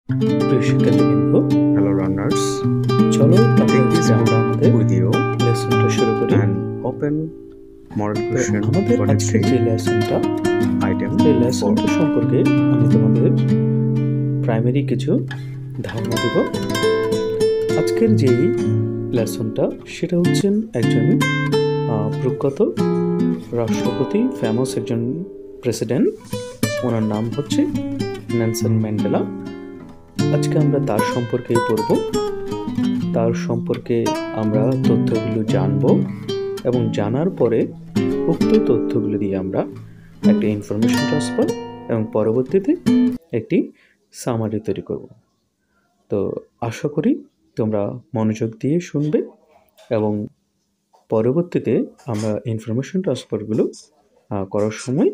প্রিয় শিক্ষার্থীবৃন্দ, Hello runners, চলো তাহলে take this আমরা আমাদের video লেসনটা শুরু করি। and open model তো question আমাদের আজকের 23 যে লেসনটা, item সেই 4. লেসনটা সম্পর্কে আমি তোমাদের প্রাইমারি কিছু ধারণা দেব। আজকের যেই লেসনটা সেটা হচ্ছেন একজন প্রখ্যাত রাষ্ট্রপতি, ফেমাস একজন প্রেসিডেন্ট, ওনার নাম হচ্ছে নেলসন ম্যান্ডেলা। আজকে আমরা তার সম্পর্কেই পড়ব, তার সম্পর্কে আমরা তথ্যগুলো জানব এবং জানার পরে উক্ত তথ্যগুলো দিয়ে আমরা একটা ইনফরমেশন ট্রান্সফার এবং পরবর্তীতে একটি সামারি তৈরি করব। তো আশা করি তোমরা মনোযোগ দিয়ে শুনবে এবং পরবর্তীতে আমরা ইনফরমেশন ট্রান্সফারগুলো করার সময়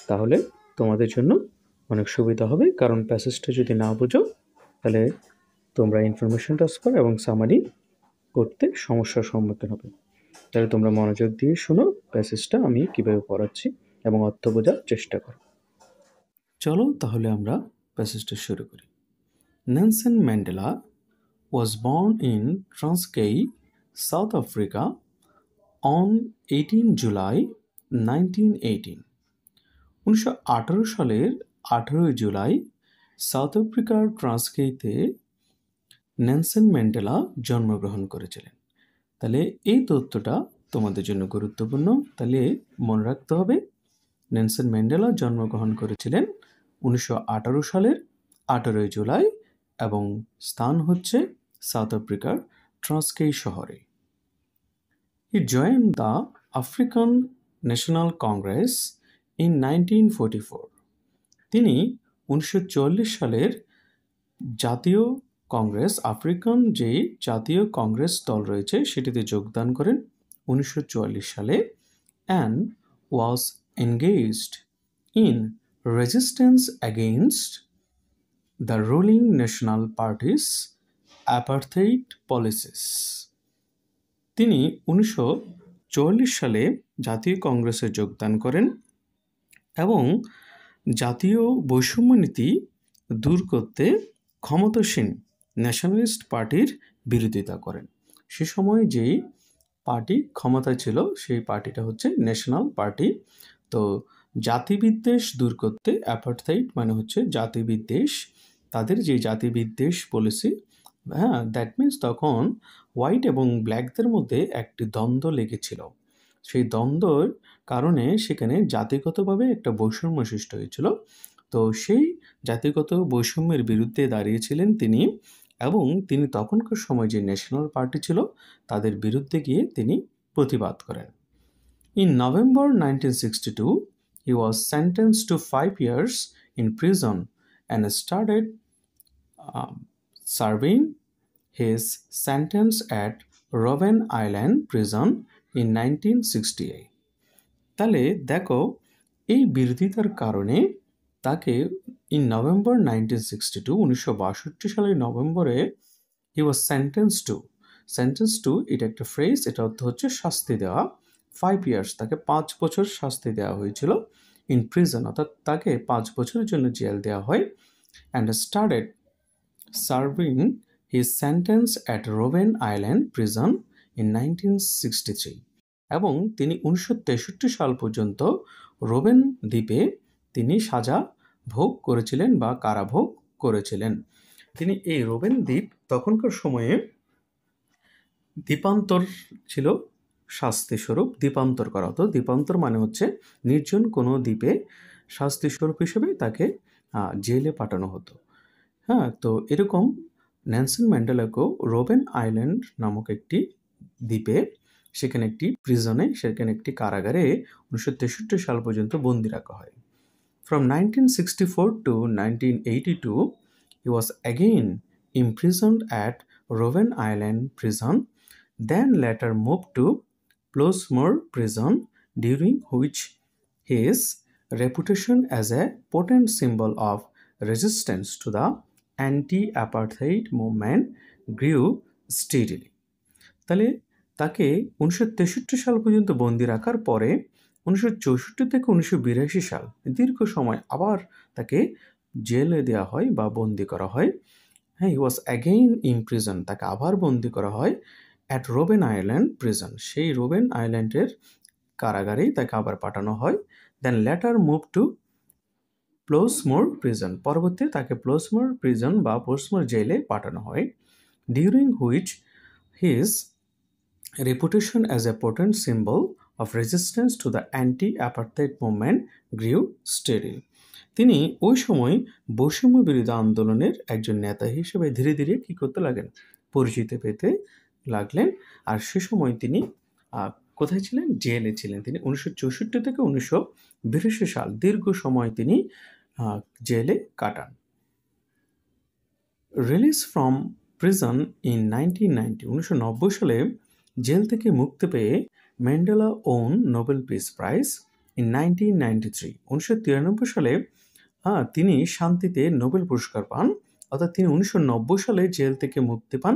তাহলে তোমাদের জন্য অনেক সুবিধা হবে, কারণ প্যাসেজটা যদি না বোঝো তাহলে তোমরা ইনফরমেশন ট্রান্সফার এবং সামারি করতে সমস্যার সম্মুখীন হবে। তাহলে তোমরা মনোযোগ দিয়ে শোনো প্যাসেজটা আমি কিভাবে পড়াচ্ছি এবং অর্থ বোঝার চেষ্টা করো। চলো তাহলে আমরা প্যাসেজটা শুরু করি। Nelson Mandela was born in Transkei, South Africa on 18 July 1918. 1918 সালের 18 জুলাই সাউথ আফ্রিকার ট্রান্সকেইতে নেলসন ম্যান্ডেলা জন্মগ্রহণ করেছিলেন। তাহলে এই তথ্যটা তোমাদের জন্য গুরুত্বপূর্ণ, তাহলে মনে রাখতে হবে নেলসন ম্যান্ডেলা জন্মগ্রহণ করেছিলেন 1918 সালের 18 জুলাই এবং স্থান হচ্ছে সাউথ আফ্রিকার ট্রান্সকেই শহরে। He joined the African National Congress in 1944. তিনি 1940 সালের জাতীয় কংগ্রেস, আফ্রিকান যে জাতীয় কংগ্রেস দল রয়েছে সেটিতে যোগদান করেন 1944 সালে and was engaged in resistance against the ruling national party's apartheid policies. তিনি 1944 সালে জাতীয় কংগ্রেসে যোগদান করেন এবং জাতীয় বৈষম্য নীতি দূর করতে ক্ষমতাসীন ন্যাশনালিস্ট পার্টির বিরোধিতা করেন। সে সময় যেই পার্টি ক্ষমতায় ছিল সেই পার্টিটা হচ্ছে ন্যাশনাল পার্টি। তো জাতিবিদ্বেষ দূর করতে, অ্যাপার্থাইড মানে হচ্ছে জাতিবিদ্বেষ, তাদের যে জাতিবিদ্বেষ পলিসি, হ্যাঁ, দ্যাট মিনস তখন হোয়াইট এবং ব্ল্যাকদের মধ্যে একটি দ্বন্দ্ব লেগেছিল। সেই দ্বন্দ্বর কারণে সেখানে জাতিগতভাবে একটা বৈষম্য সৃষ্টি হয়েছিল। তো সেই জাতিগত বৈষম্যের বিরুদ্ধে দাঁড়িয়েছিলেন তিনি এবং তিনি তখনকার সময় যে ন্যাশনাল পার্টি ছিল তাদের বিরুদ্ধে গিয়ে তিনি প্রতিবাদ করেন। In November 1962, he was sentenced to 5 years in prison and started serving his sentence at Robben Island prison in 1968. তাহলে দেখো এই বিরোধিতার কারণে তাকে ইন নভেম্বর 1962 সালের নভেম্বরে হি ওয়াজ সেন্টেন্স টু এটা একটা ফ্রেজ, এটা অর্থ হচ্ছে শাস্তি দেওয়া। 5 ইয়ার্স, তাকে 5 বছর শাস্তি দেওয়া হয়েছিল ইন প্রিজন, অর্থাৎ তাকে 5 বছরের জন্য জেল দেওয়া হয়। And started serving his sentence at Robben island prison in 1963। এবং তিনি 1963 সাল পর্যন্ত রোবেন দ্বীপে তিনি সাজা ভোগ করেছিলেন বা কারাভোগ করেছিলেন। তিনি এই রোবেন দ্বীপ তখনকার সময়ে দ্বীপান্তর ছিল শাস্তিস্বরূপ, দ্বীপান্তর করা হতো। দ্বীপান্তর মানে হচ্ছে নির্জন কোনো দ্বীপে শাস্তিস্বরূপ হিসেবে তাকে জেলে পাঠানো হতো। হ্যাঁ, তো এরকম নেলসন ম্যান্ডেলাকেও রোবেন আইল্যান্ড নামক একটি দ্বীপে, সেখানে একটি প্রিজনে, সেখানে একটি কারাগারে 1963 সাল পর্যন্ত বন্দী রাখা হয়। From 1964 to 1982, he was again imprisoned at Robben Island prison, then later moved to Portsmouth prison, during which his reputation as a potent symbol of resistance to the anti-apartheid movement grew steadily. তাহলে তাকে 1963 সাল পর্যন্ত বন্দি রাখার পরে 1964 থেকে 1982 সাল দীর্ঘ সময় আবার তাকে জেলে দেওয়া হয় বা বন্দি করা হয়। হ্যাঁ, হি ওয়াজ অ্যাগেইন ইন প্রিজন, তাকে আবার বন্দি করা হয় অ্যাট রোবেন আইল্যান্ড প্রিজন, সেই রোবেন আইল্যান্ডের কারাগারেই তাকে আবার পাঠানো হয়। দেন লেটার মুভ টু প্লোসমোর প্রিজন, পরবর্তীতে তাকে প্লোসমোর প্রিজন বা পোস্টমোর জেলে পাঠানো হয়, during which his reputation as a potent symbol of resistance to the anti-apartheid movement grew steady. তিনি ওই সময় বৈষম্য বিরোধী আন্দোলনের একজন নেতা হিসেবে ধীরে ধীরে কি করতে লাগলেন, পরিচিতি পেতে লাগলেন। আর সে সময় তিনি কোথায় ছিলেন, জেলে ছিলেন। তিনি 1964 থেকে 1982 সাল দীর্ঘ সময় তিনি জেলে কাটান। রিলিজ ফ্রম প্রিজন ইন 1990, 1990 সালে জেল থেকে মুক্তি পেয়ে Mandela won Nobel peace prize in 1993, 1993 সালে তিনি শান্তিতে নোবেল পুরস্কার পান। অর্থাৎ তিনি 1990 সালে জেল থেকে মুক্তি পান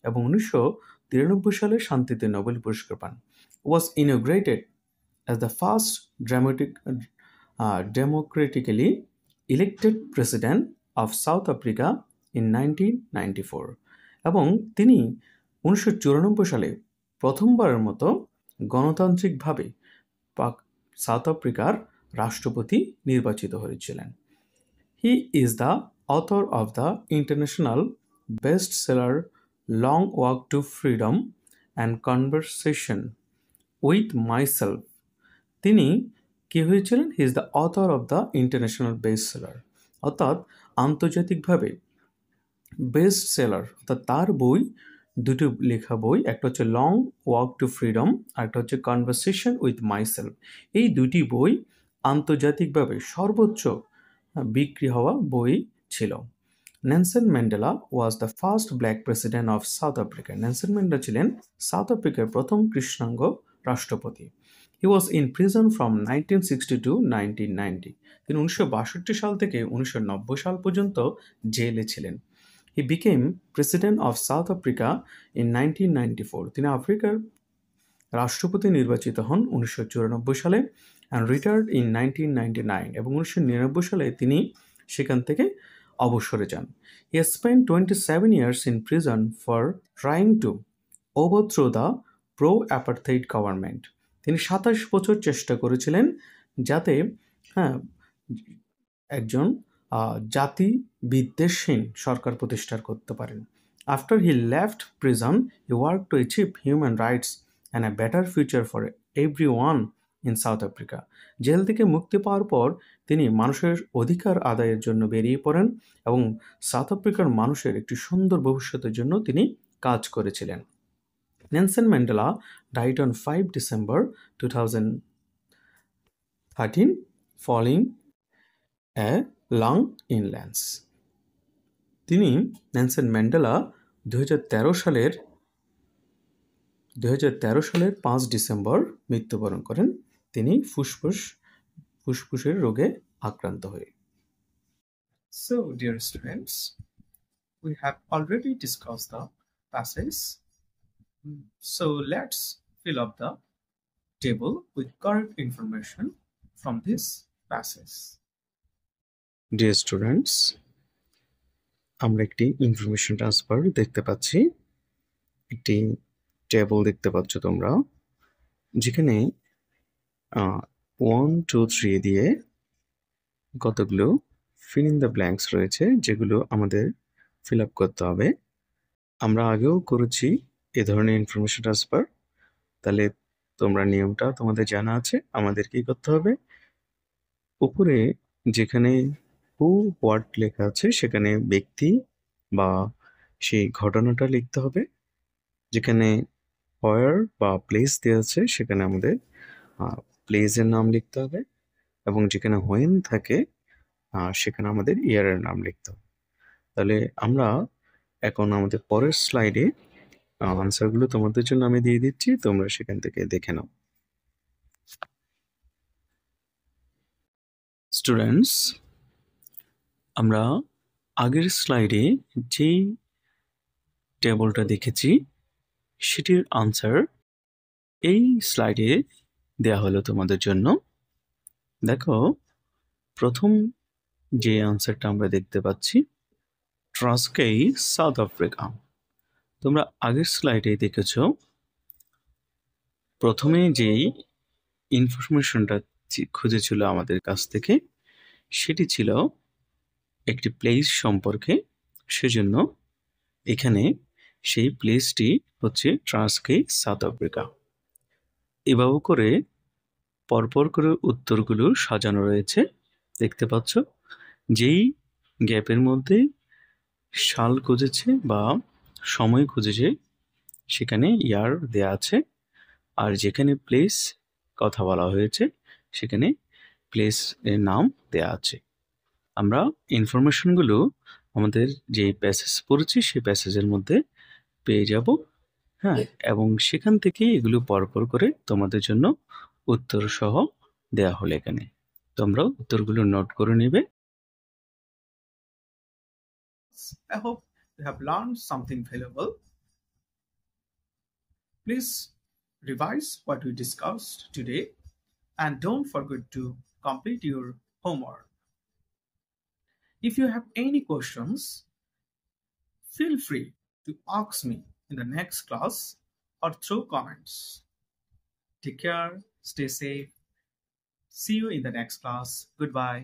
এবং 1993 সালে শান্তিতে নোবেল পুরস্কার পান। Was inaugurated as the first democratically elected president of South Africa in 1994, এবং তিনি 1994 সালে প্রথমবারের মতো গণতান্ত্রিকভাবে সাউথ আফ্রিকার রাষ্ট্রপতি নির্বাচিত হয়েছিলেন। He is the author of the international bestseller long walk two freedom and conversation with myself. তিনি কি হয়েছিলেন, he is the author of the international bestseller, অর্থাৎ আন্তর্জাতিকভাবে বেস্ট সেলার, অর্থাৎ তার বই, দুটো লেখা বই, একটা হচ্ছে লং ওয়াক টু ফ্রিডম আর একটা হচ্ছে কনভারসেশন উইথ মাইসেলফ। এই দুটি বই আন্তর্জাতিকভাবে সর্বোচ্চ বিক্রি হওয়া বই ছিল। Nelson Mandela was the first black president of South Africa. Nelson Mandela ছিলেন সাউথ আফ্রিকার প্রথম কৃষ্ণাঙ্গ রাষ্ট্রপতি। He was in prison from 1960 to 1990, তিনি 1962 সাল থেকে 1990 সাল পর্যন্ত জেলে ছিলেন। He became President of South Africa in 1994, তিনি আফ্রিকার রাষ্ট্রপতি নির্বাচিত হন 1994 সালে, and retired in 1999, এবং 1999 সালে তিনি সেখান থেকে অবসরে যান। He has spent 27 years in prison for trying to overthrow the pro-apartheid government. তিনি 27 বছর চেষ্টা করেছিলেন যাতে একজন জাতি বিদ্বেষহীন সরকার প্রতিষ্ঠা করতে পারেন। After he left prison, he work to achieve human rights and a better future for everyone in South Africa. জেল থেকে মুক্তি পাওয়ার পর তিনি মানুষের অধিকার আদায়ের জন্য বেরিয়ে পড়েন এবং সাউথ আফ্রিকার মানুষের একটি সুন্দর ভবিষ্যতের জন্য তিনি কাজ করেছিলেন। Nelson Mandela died on 5 December 2013 following a long illness. তিনি নেলসন ম্যান্ডেলা 2013 সালের 5 ডিসেম্বর মৃত্যুবরণ করেন, তিনি ফুসফুসের রোগে আক্রান্ত হয়ে। So, dear students, we have already discussed the passage. So, let's fill up the table with correct information from this passage. Dear students, আমরা একটি ইনফরমেশন ট্রান্সফার দেখতে পাচ্ছি, একটি টেবল দেখতে পাচ্ছ তোমরা, যেখানে 1, 2, 3 দিয়ে কতগুলো ফিল ইন দ্য ব্ল্যাঙ্কস রয়েছে, যেগুলো আমাদের ফিল আপ করতে হবে। আমরা আগেও করেছি এ ধরনের ইনফরমেশন ট্রান্সফার, তাহলে তোমরা নিয়মটা তোমাদের জানা আছে। আমাদের কি করতে হবে, উপরে যেখানে হু হোয়াট লেখা আছে সেখানে ব্যক্তি বা সেই ঘটনাটা লিখতে হবে, যেখানে হোয়ার বা প্লেস দেওয়া আছে সেখানে আমাদের প্লেসের নাম লিখতে হবে, এবং যেখানে হোয়েন থাকে সেখানে আমাদের ইয়ারের নাম লিখতে হবে। তাহলে আমরা এখন আমাদের পরের স্লাইডে আনসারগুলো তোমাদের জন্য আমি দিয়ে দিচ্ছি, তোমরা সেখান থেকে দেখে নাও। স্টুডেন্টস, আমরা আগের স্লাইডে যেই টেবলটা দেখেছি সেটির আনসার এই স্লাইডে দেয়া হলো তোমাদের জন্য। দেখো, প্রথম যে আনসারটা আমরা দেখতে পাচ্ছি, ট্রাস্কেই সাউথ আফ্রিকা। তোমরা আগের স্লাইডে দেখেছ প্রথমে যেই ইনফরমেশনটা খুঁজেছিল আমাদের কাছ থেকে সেটি ছিল একটি প্লেস সম্পর্কে। সেজন্য এখানে সেই প্লেসটি হচ্ছে ট্রাস্কেই সাউথ আফ্রিকা। এভাবে করে পরপর করে উত্তরগুলো সাজানো রয়েছে, দেখতে পাচ্ছ। যেই গ্যাপের মধ্যে সাল খুঁজেছে বা সময় খুঁজেছে সেখানে ইয়ার দেয়া আছে, আর যেখানে প্লেস কথা বলা হয়েছে সেখানে প্লেস এর নাম দেয়া আছে। আমরা ইনফরমেশনগুলো আমাদের যে প্যাসেজ পড়েছি সেই প্যাসেজের মধ্যে পেয়ে যাব, হ্যাঁ, এবং সেখান থেকে এগুলো পরপর করে তোমাদের জন্য উত্তর সহ দেয়া হলো এখানে। তোমরা উত্তরগুলো নোট করে নেবে। I hope you have learned something valuable. Please revise what we discussed today and don't forget to complete your homework. If you have any questions, feel free to ask me in the next class or through comments. Take care, stay safe. See you in the next class. Goodbye.